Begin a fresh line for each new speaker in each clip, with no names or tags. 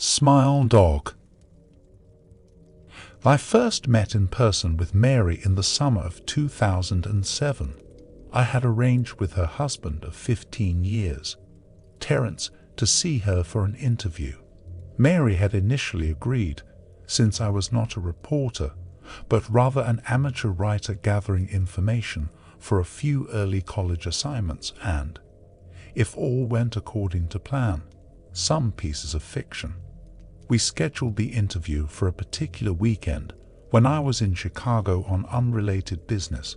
Smile Dog. I first met in person with Mary in the summer of 2007. I had arranged with her husband of 15 years, Terence, to see her for an interview. Mary had initially agreed, since I was not a reporter, but rather an amateur writer gathering information for a few early college assignments and, if all went according to plan, some pieces of fiction. We scheduled the interview for a particular weekend when I was in Chicago on unrelated business,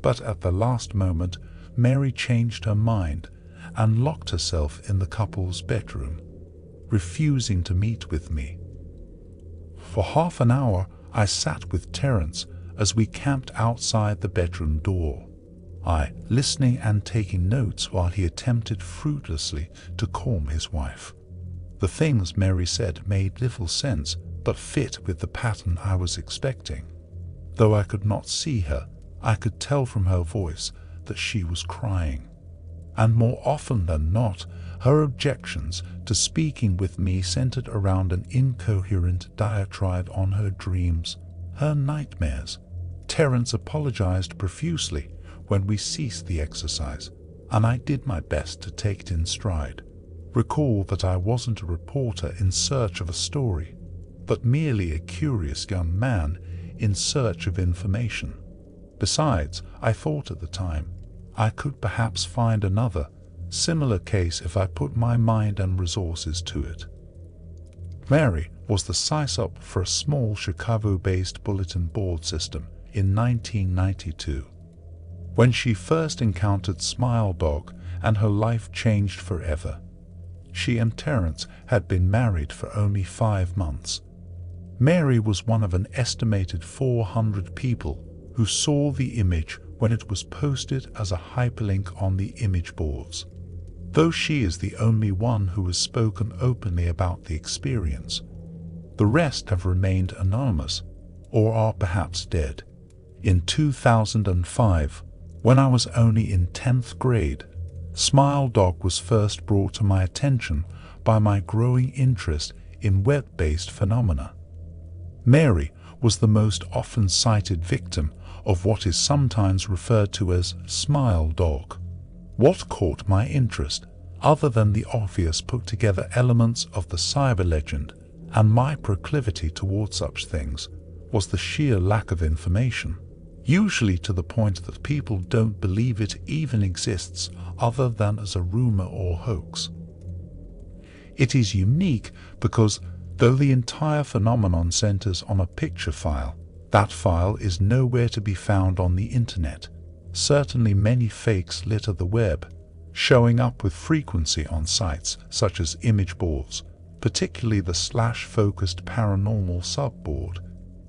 but at the last moment Mary changed her mind and locked herself in the couple's bedroom, refusing to meet with me. For half an hour I sat with Terence as we camped outside the bedroom door, I listening and taking notes while he attempted fruitlessly to calm his wife. The things Mary said made little sense, but fit with the pattern I was expecting. Though I could not see her, I could tell from her voice that she was crying. And more often than not, her objections to speaking with me centered around an incoherent diatribe on her dreams, her nightmares. Terence apologized profusely when we ceased the exercise, and I did my best to take it in stride. Recall that I wasn't a reporter in search of a story, but merely a curious young man in search of information. Besides, I thought at the time, I could perhaps find another, similar case if I put my mind and resources to it. Mary was the size-up for a small Chicago-based bulletin board system in 1992. When she first encountered Smile Dog and her life changed forever. She and Terence had been married for only 5 months. Mary was one of an estimated 400 people who saw the image when it was posted as a hyperlink on the image boards. Though she is the only one who has spoken openly about the experience, the rest have remained anonymous or are perhaps dead. In 2005, when I was only in 10th grade, Smile Dog was first brought to my attention by my growing interest in web-based phenomena. Mary was the most often cited victim of what is sometimes referred to as Smile Dog. What caught my interest, other than the obvious put-together elements of the cyber legend and my proclivity toward such things, was the sheer lack of information, usually to the point that people don't believe it even exists other than as a rumor or hoax. It is unique because, though the entire phenomenon centers on a picture file, that file is nowhere to be found on the internet. Certainly many fakes litter the web, showing up with frequency on sites such as image boards, particularly the /focused paranormal subboard.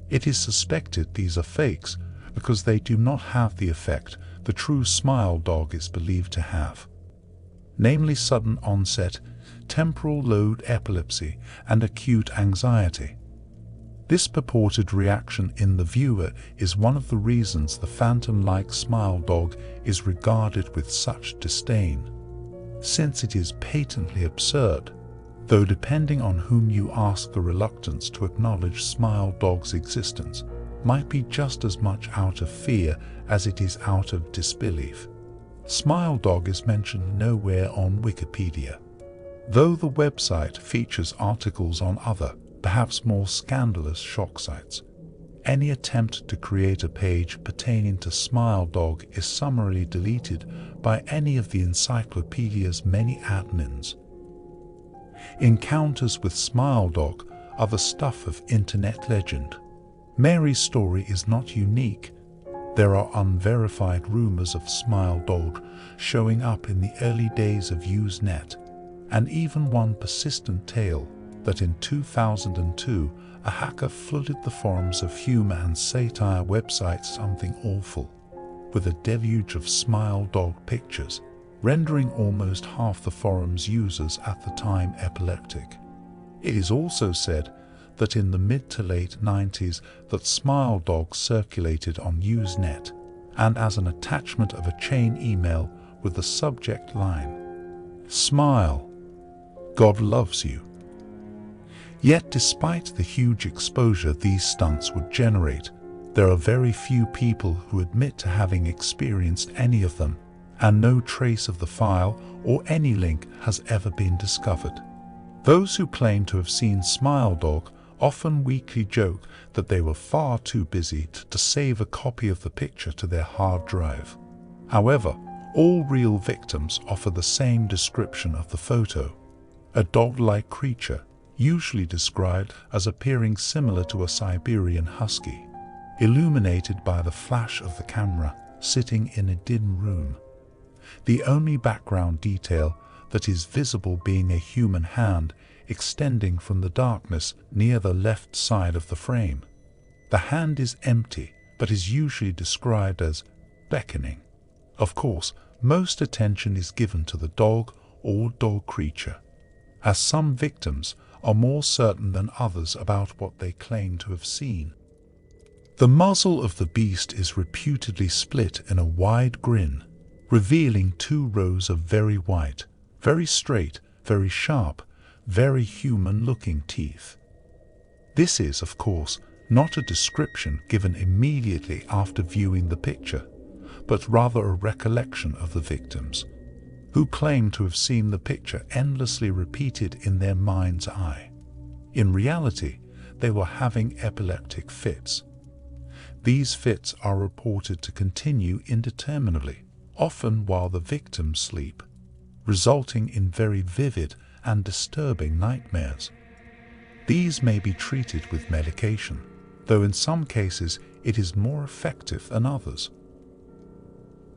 It is suspected these are fakes because they do not have the effect the true Smile Dog is believed to have, namely sudden onset, temporal lobe epilepsy, and acute anxiety. This purported reaction in the viewer is one of the reasons the phantom-like Smile Dog is regarded with such disdain, since it is patently absurd, though depending on whom you ask, the reluctance to acknowledge Smile Dog's existence might be just as much out of fear as it is out of disbelief. Smile Dog is mentioned nowhere on Wikipedia, though the website features articles on other, perhaps more scandalous shock sites. Any attempt to create a page pertaining to Smile Dog is summarily deleted by any of the encyclopedia's many admins. Encounters with Smile Dog are the stuff of internet legend. Mary's story is not unique. There are unverified rumors of Smile Dog showing up in the early days of Usenet, and even one persistent tale that in 2002 a hacker flooded the forums of humor and satire website Something Awful with a deluge of Smile Dog pictures, rendering almost half the forum's users at the time epileptic. It is also said that in the mid to late 90s that Smile Dog circulated on Usenet and as an attachment of a chain email with the subject line, "Smile, God loves you." Yet despite the huge exposure these stunts would generate, there are very few people who admit to having experienced any of them, and no trace of the file or any link has ever been discovered. Those who claim to have seen Smile Dog often weakly joke that they were far too busy to save a copy of the picture to their hard drive. However, all real victims offer the same description of the photo: a dog-like creature, usually described as appearing similar to a Siberian husky, illuminated by the flash of the camera, sitting in a dim room. The only background detail that is visible being a human hand extending from the darkness near the left side of the frame. The hand is empty, but is usually described as beckoning. Of course, most attention is given to the dog or dog creature, as some victims are more certain than others about what they claim to have seen. The muzzle of the beast is reputedly split in a wide grin, revealing 2 rows of very white, very straight, very sharp, very human-looking teeth. This is, of course, not a description given immediately after viewing the picture, but rather a recollection of the victims, who claim to have seen the picture endlessly repeated in their mind's eye. In reality, they were having epileptic fits. These fits are reported to continue indeterminately, often while the victims sleep, resulting in very vivid and disturbing nightmares. These may be treated with medication, though in some cases it is more effective than others.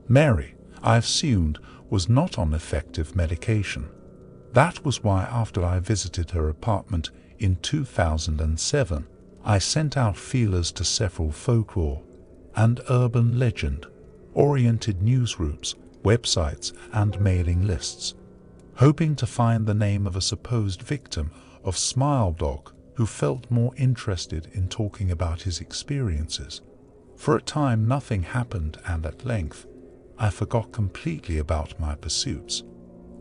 Mary, I assumed, was not on effective medication. That was why after I visited her apartment in 2007, I sent out feelers to several folklore and urban legend-oriented newsgroups, websites, and mailing lists, hoping to find the name of a supposed victim of Smile Dog who felt more interested in talking about his experiences. For a time nothing happened, and at length I forgot completely about my pursuits,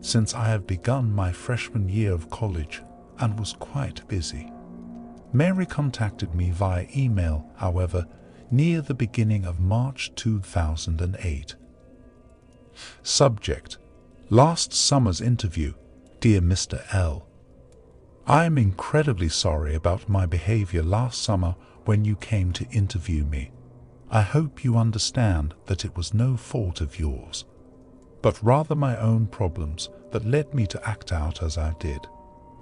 since I had begun my freshman year of college and was quite busy. Mary contacted me via email, however, near the beginning of March 2008. Subject: Last summer's interview. Dear Mr. L. I am incredibly sorry about my behavior last summer when you came to interview me. I hope you understand that it was no fault of yours, but rather my own problems that led me to act out as I did.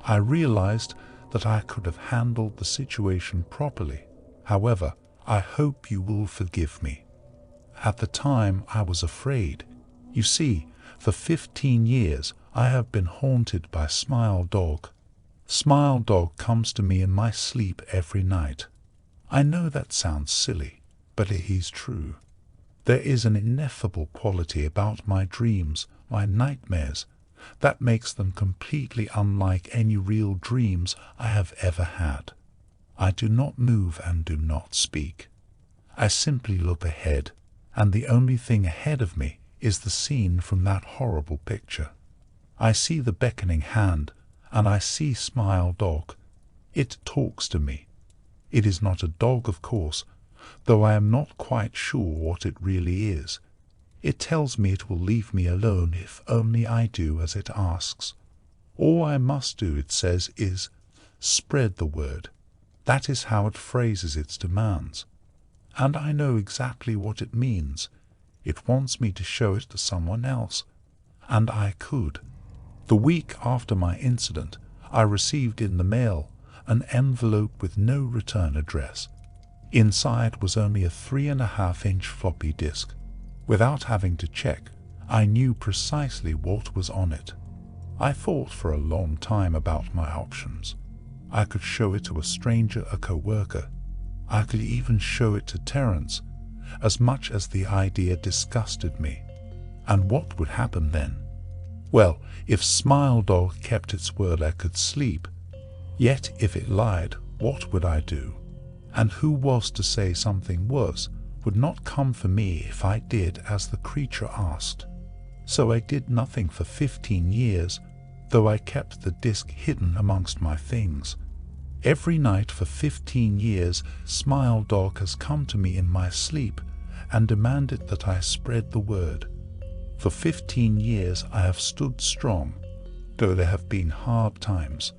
I realized that I could have handled the situation properly. However, I hope you will forgive me. At the time, I was afraid. You see, for 15 years, I have been haunted by Smile Dog. Smile Dog comes to me in my sleep every night. I know that sounds silly, but it is true. There is an ineffable quality about my dreams, my nightmares, that makes them completely unlike any real dreams I have ever had. I do not move and do not speak. I simply look ahead, and the only thing ahead of me is the scene from that horrible picture. I see the beckoning hand, and I see Smile Dog. It talks to me. It is not a dog, of course, though I am not quite sure what it really is. It tells me it will leave me alone if only I do as it asks. All I must do, it says, is spread the word. That is how it phrases its demands. And I know exactly what it means. It wants me to show it to someone else. And I could. The week after my incident, I received in the mail an envelope with no return address. Inside was only a 3.5-inch floppy disk. Without having to check, I knew precisely what was on it. I thought for a long time about my options. I could show it to a stranger, a co-worker. I could even show it to Terence, as much as the idea disgusted me. And what would happen then? Well, if Smile Dog kept its word, I could sleep. Yet if it lied, what would I do? And who was to say something worse would not come for me if I did as the creature asked? So I did nothing for 15 years, though I kept the disc hidden amongst my things. Every night for 15 years, Smile Dog has come to me in my sleep and demanded that I spread the word. For 15 years I have stood strong, though there have been hard times.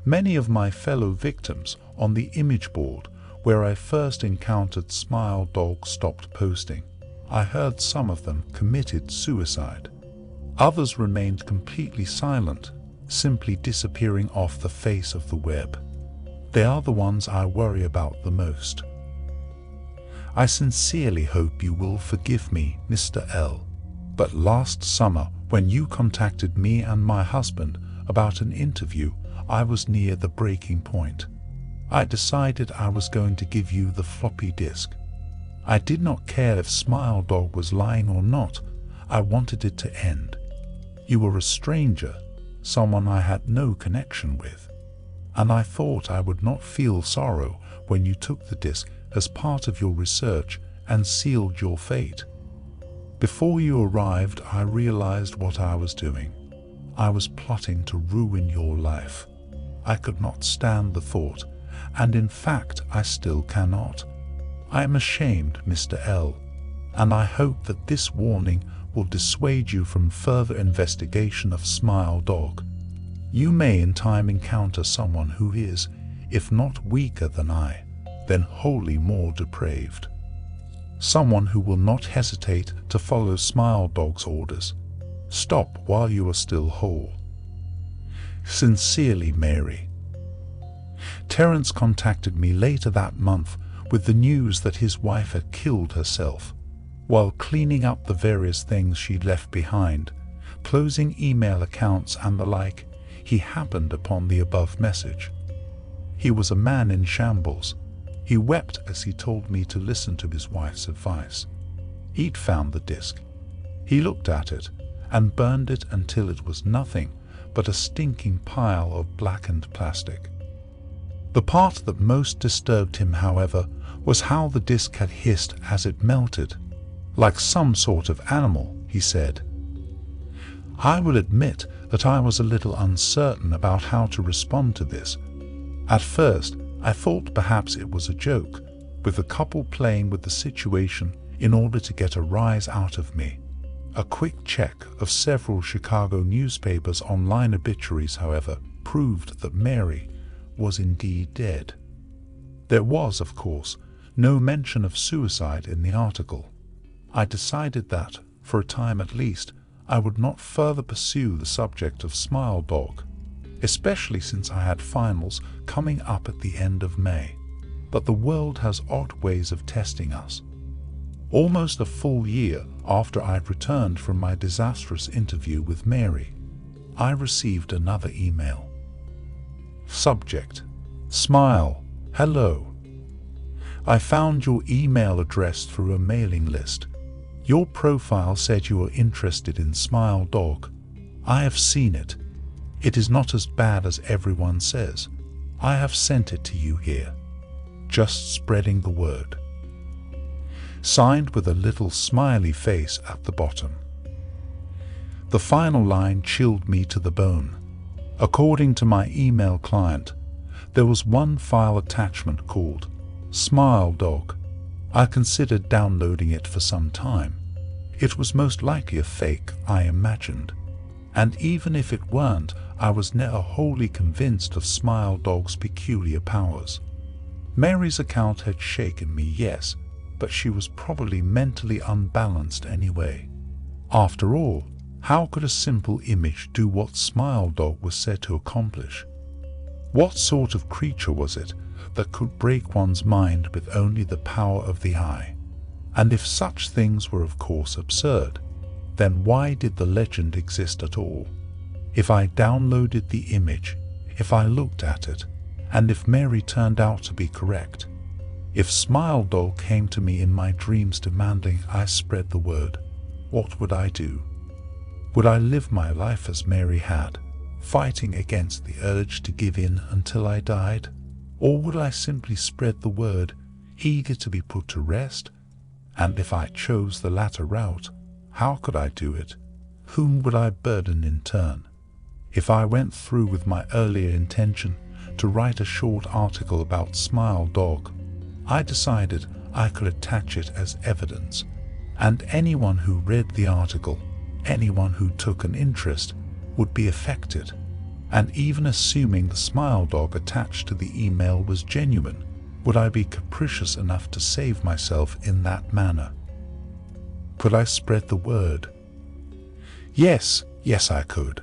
Many of my fellow victims on the image board where I first encountered Smile Dog stopped posting. I heard some of them committed suicide. Others remained completely silent, simply disappearing off the face of the web. They are the ones I worry about the most. I sincerely hope you will forgive me, Mr. L. But last summer, when you contacted me and my husband about an interview, I was near the breaking point. I decided I was going to give you the floppy disk. I did not care if Smile Dog was lying or not. I wanted it to end. You were a stranger, someone I had no connection with, and I thought I would not feel sorrow when you took the disk as part of your research and sealed your fate. Before you arrived, I realized what I was doing. I was plotting to ruin your life. I could not stand the thought, and in fact I still cannot. I am ashamed, Mr. L, and I hope that this warning will dissuade you from further investigation of Smile Dog. You may in time encounter someone who is, if not weaker than I, then wholly more depraved. Someone who will not hesitate to follow Smile Dog's orders. Stop while you are still whole. Sincerely, Mary. Terence contacted me later that month with the news that his wife had killed herself. While cleaning up the various things she'd left behind, closing email accounts and the like, he happened upon the above message. He was a man in shambles. He wept as he told me to listen to his wife's advice. He'd found the disc. He looked at it and burned it until it was nothing but a stinking pile of blackened plastic. The part that most disturbed him, however, was how the disc had hissed as it melted. Like some sort of animal, he said. I will admit that I was a little uncertain about how to respond to this. At first, I thought perhaps it was a joke, with the couple playing with the situation in order to get a rise out of me. A quick check of several Chicago newspapers' online obituaries, however, proved that Mary was indeed dead. There was, of course, no mention of suicide in the article. I decided that, for a time at least, I would not further pursue the subject of Smile Dog, especially since I had finals coming up at the end of May. But the world has odd ways of testing us. Almost a full year after I'd returned from my disastrous interview with Mary, I received another email. Subject: Smile, hello. I found your email address through a mailing list. Your profile said you were interested in Smile Dog. I have seen it. It is not as bad as everyone says. I have sent it to you here. Just spreading the word. Signed with a little smiley face at the bottom. The final line chilled me to the bone. According to my email client, there was one file attachment called Smile Dog. I considered downloading it for some time. It was most likely a fake, I imagined. And even if it weren't, I was never wholly convinced of Smile Dog's peculiar powers. Mary's account had shaken me, yes, but she was probably mentally unbalanced anyway. After all, how could a simple image do what Smile Dog was said to accomplish? What sort of creature was it that could break one's mind with only the power of the eye? And if such things were of course absurd, then why did the legend exist at all? If I downloaded the image, if I looked at it, and if Mary turned out to be correct, if Smile Dog came to me in my dreams demanding I spread the word, what would I do? Would I live my life as Mary had, fighting against the urge to give in until I died? Or would I simply spread the word, eager to be put to rest? And if I chose the latter route, how could I do it? Whom would I burden in turn? If I went through with my earlier intention, to write a short article about Smile Dog. I decided I could attach it as evidence, and anyone who read the article, anyone who took an interest, would be affected. And even assuming the Smile Dog attached to the email was genuine, would I be capricious enough to save myself in that manner? Could I spread the word? Yes, I could.